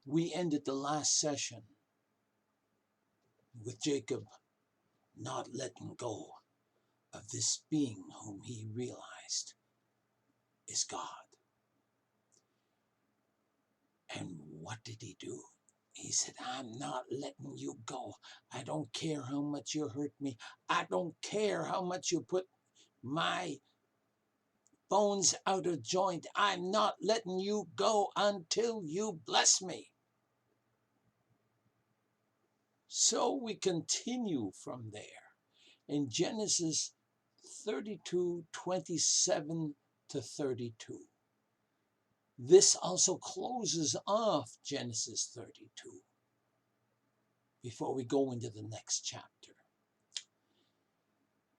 We ended the last session with Jacob not letting go of this being whom he realized is God. And what did he do? He said, I'm not letting you go. I don't care how much you hurt me. I don't care how much you put my bones out of joint. I'm not letting you go until you bless me. So we continue from there in Genesis 32:27 to 32. This also closes off Genesis 32 before we go into the next chapter.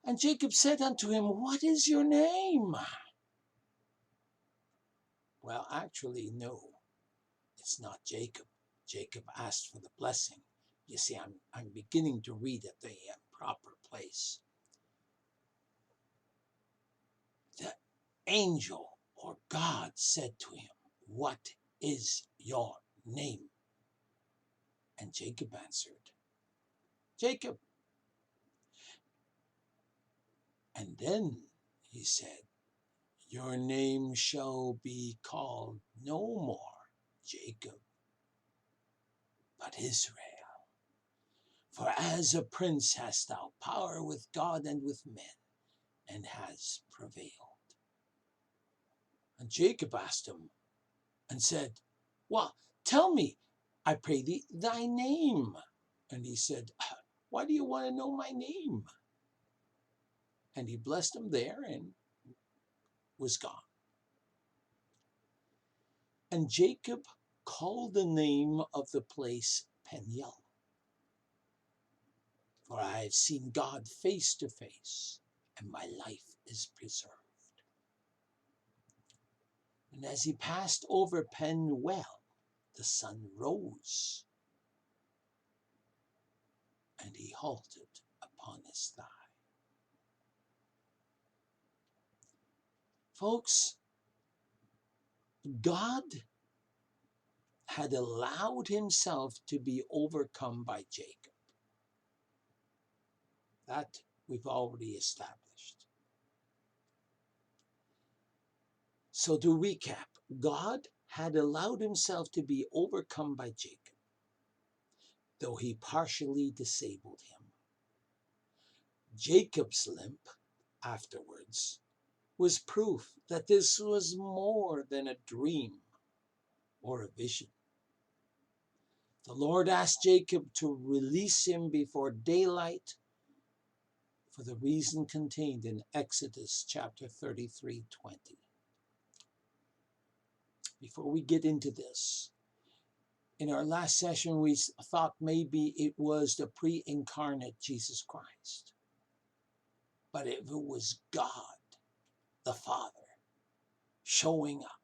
And Jacob said unto him, what is your name? Well, actually, no, it's not Jacob. Jacob asked for the blessing. You see, I'm beginning to read at the proper place. The angel or God said to him, what is your name? And Jacob answered, Jacob. And then he said, your name shall be called no more Jacob, but Israel. For as a prince hast thou power with God and with men, and has prevailed. And Jacob asked him and said, well, tell me, I pray thee, thy name. And he said, why do you want to know my name? And he blessed him there and was gone. And Jacob called the name of the place Peniel. For I have seen God face to face, and my life is preserved. And as he passed over Penuel, the sun rose, and he halted upon his thigh. Folks, God had allowed himself to be overcome by Jacob. That we've already established. So to recap, God had allowed himself to be overcome by Jacob, though he partially disabled him. Jacob's limp afterwards was proof that this was more than a dream or a vision. The Lord asked Jacob to release him before daylight for the reason contained in Exodus chapter 33:20. Before we get into this, in our last session we thought maybe it was the pre-incarnate Jesus Christ. But if it was God, the Father, showing up,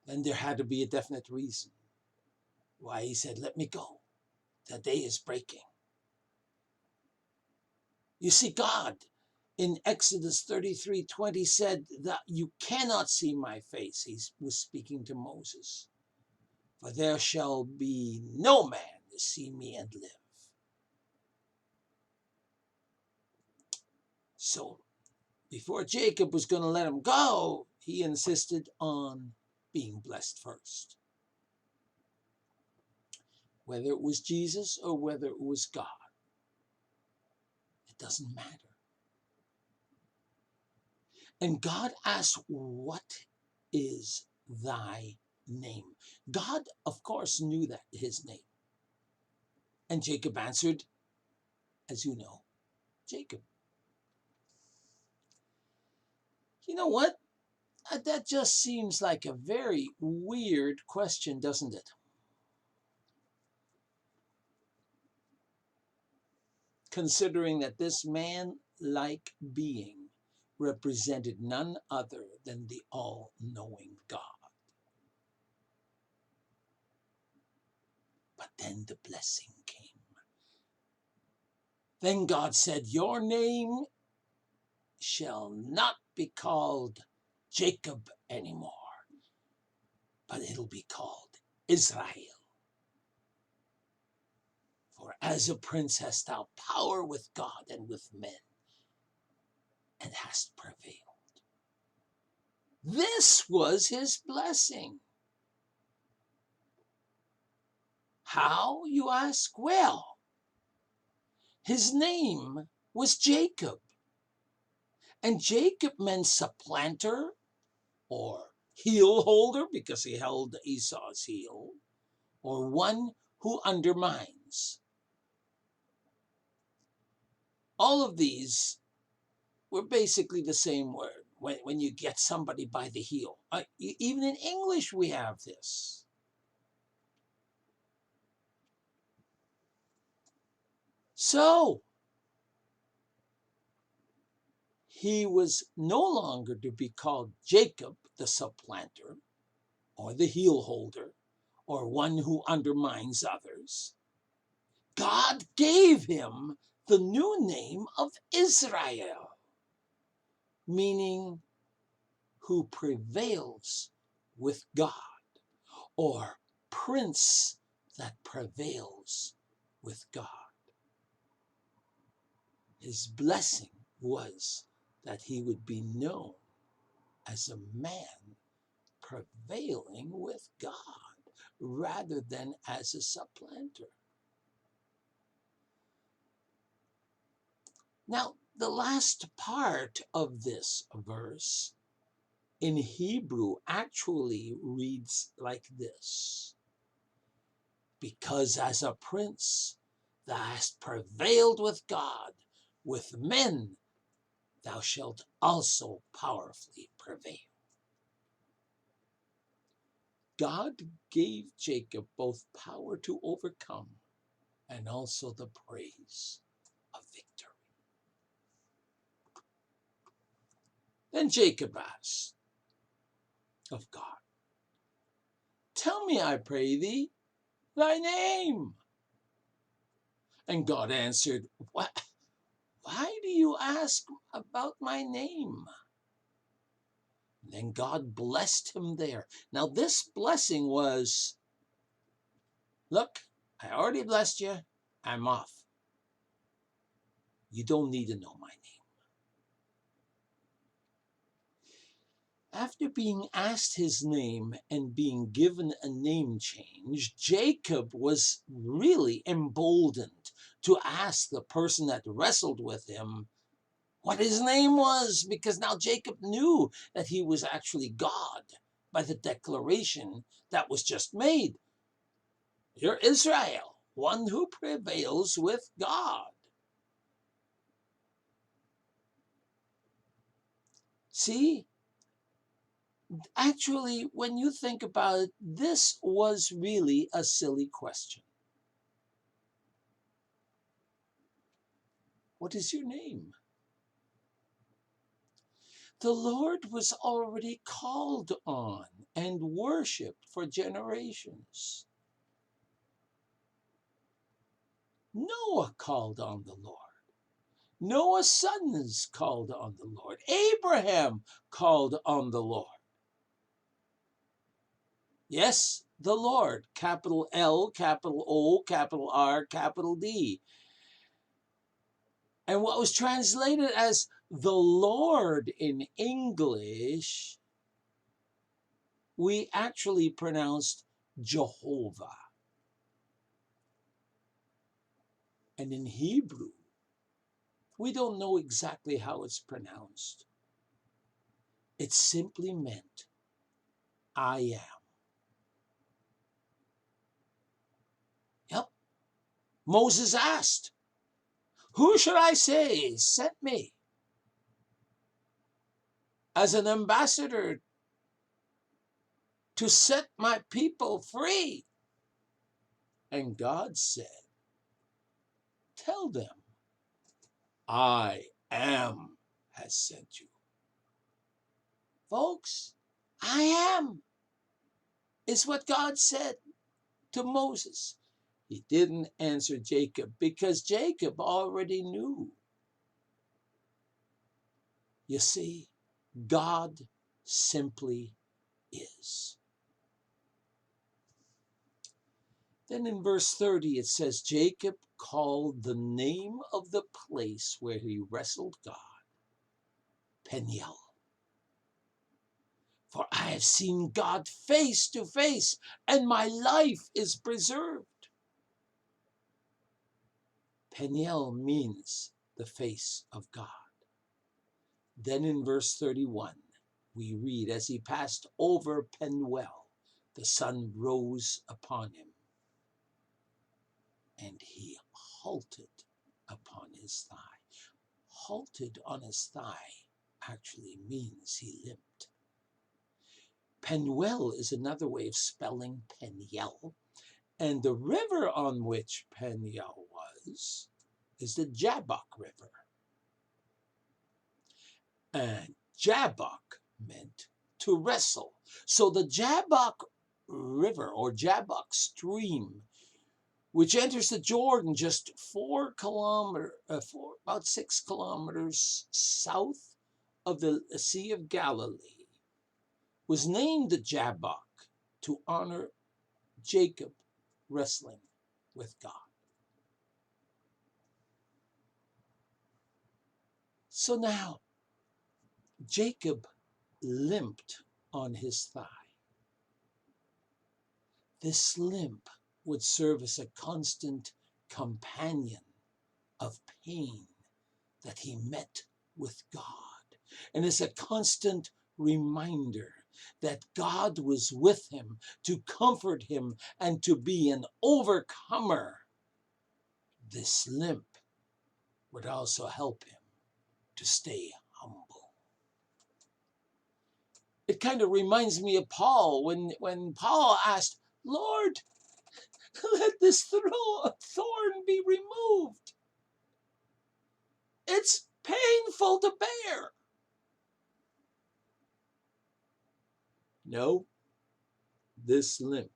then there had to be a definite reason why he said, let me go. The day is breaking. You see, God in Exodus 33:20 said that you cannot see my face. He was speaking to Moses. For there shall be no man to see me and live. So before Jacob was going to let him go, he insisted on being blessed first. Whether it was Jesus or whether it was God, it doesn't matter. And God asked, what is thy name? God, of course, knew that his name. And Jacob answered, as you know, Jacob. You know what? That just seems like a very weird question, doesn't it? Considering that this man-like being represented none other than the all-knowing God. But then the blessing came. Then God said, your name shall not be called Jacob anymore, but it'll be called Israel. For as a prince hast thou power with God and with men, and hast prevailed. This was his blessing. How, you ask? Well, his name was Jacob. And Jacob meant supplanter or heel holder because he held Esau's heel, or one who undermines. All of these were basically the same word when you get somebody by the heel. Even in English we have this. So, he was no longer to be called Jacob, the supplanter, or the heel holder, or one who undermines others. God gave him the new name of Israel, meaning who prevails with God, or prince that prevails with God. His blessing was that he would be known as a man prevailing with God rather than as a supplanter. Now, the last part of this verse in Hebrew actually reads like this: because as a prince thou hast prevailed with God, with men thou shalt also powerfully prevail. God gave Jacob both power to overcome and also the praise of victory. Then Jacob asked of God, tell me, I pray thee, thy name. And God answered, what? Why do you ask about my name? And then God blessed him there. Now this blessing was, look, I already blessed you. I'm off. You don't need to know my name. After being asked his name and being given a name change, Jacob was really emboldened to ask the person that wrestled with him what his name was, because now Jacob knew that he was actually God by the declaration that was just made. You're Israel, one who prevails with God. See, actually, when you think about it, this was really a silly question. What is your name? The Lord was already called on and worshipped for generations. Noah called on the Lord. Noah's sons called on the Lord. Abraham called on the Lord. Yes, the Lord, capital L, capital O, capital R, capital D. And what was translated as the Lord in English, we actually pronounced Jehovah. And in Hebrew, we don't know exactly how it's pronounced. It simply meant, I am. Yep. Moses asked, who should I say sent me as an ambassador to set my people free? And God said, tell them, I am has sent you. Folks, I am is what God said to Moses. He didn't answer Jacob because Jacob already knew. You see, God simply is. Then in verse 30 it says, Jacob called the name of the place where he wrestled God, Peniel. For I have seen God face to face, and my life is preserved. Peniel means the face of God. Then in verse 31, we read, as he passed over Penuel, the sun rose upon him, and he halted upon his thigh. Halted on his thigh actually means he limped. Penuel is another way of spelling Peniel, and the river on which Peniel was is the Jabbok River. And Jabbok meant to wrestle. So the Jabbok River or Jabbok Stream, which enters the Jordan just about 6 kilometers south of the Sea of Galilee, was named the Jabbok to honor Jacob wrestling with God. So now, Jacob limped on his thigh. This limp would serve as a constant companion of pain that he met with God, and as a constant reminder that God was with him to comfort him and to be an overcomer. This limp would also help him to stay humble. It kind of reminds me of Paul when Paul asked, Lord, let this thorn be removed. It's painful to bear. No, this limp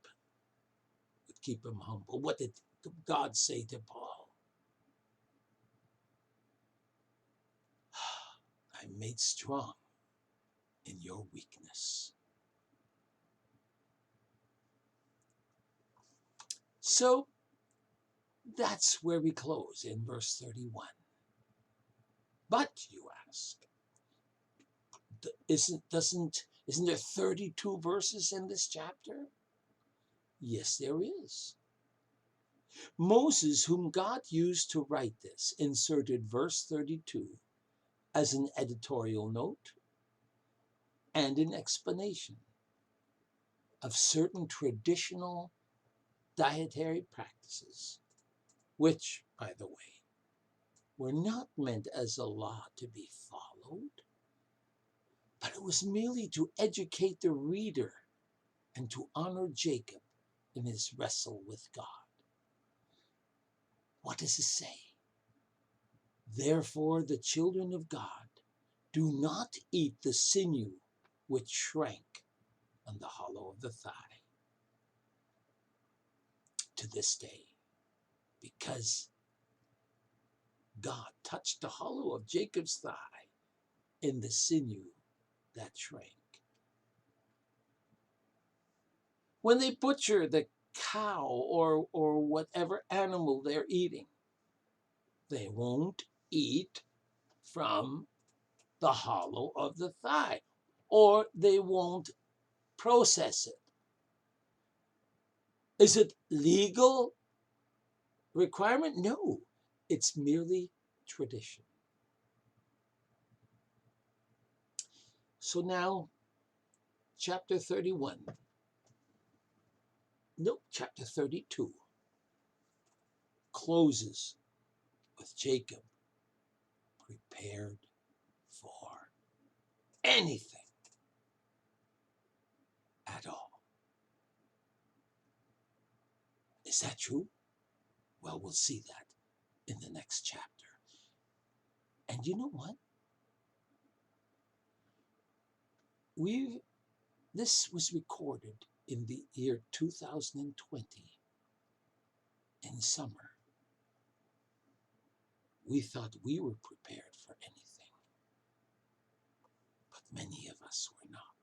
would keep him humble. What did God say to Paul? I'm made strong in your weakness. So that's where we close in verse 31. But you ask, isn't there 32 verses in this chapter? Yes, there is. Moses, whom God used to write this, inserted verse 32 as an editorial note and an explanation of certain traditional dietary practices, which, by the way, were not meant as a law to be followed, but it was merely to educate the reader and to honor Jacob in his wrestle with God. What does it say? Therefore, the children of God do not eat the sinew which shrank on the hollow of the thigh to this day, because God touched the hollow of Jacob's thigh in the sinew that shrank. When they butcher the cow or whatever animal they're eating, they won't eat from the hollow of the thigh, or they won't process it. Is it legal requirement? No, it's merely tradition. So now, chapter 32 closes with Jacob prepared for anything at all. Is that true? Well, we'll see that in the next chapter. And you know what? This was recorded in the year 2020 in summer. We thought we were prepared for anything, but many of us were not.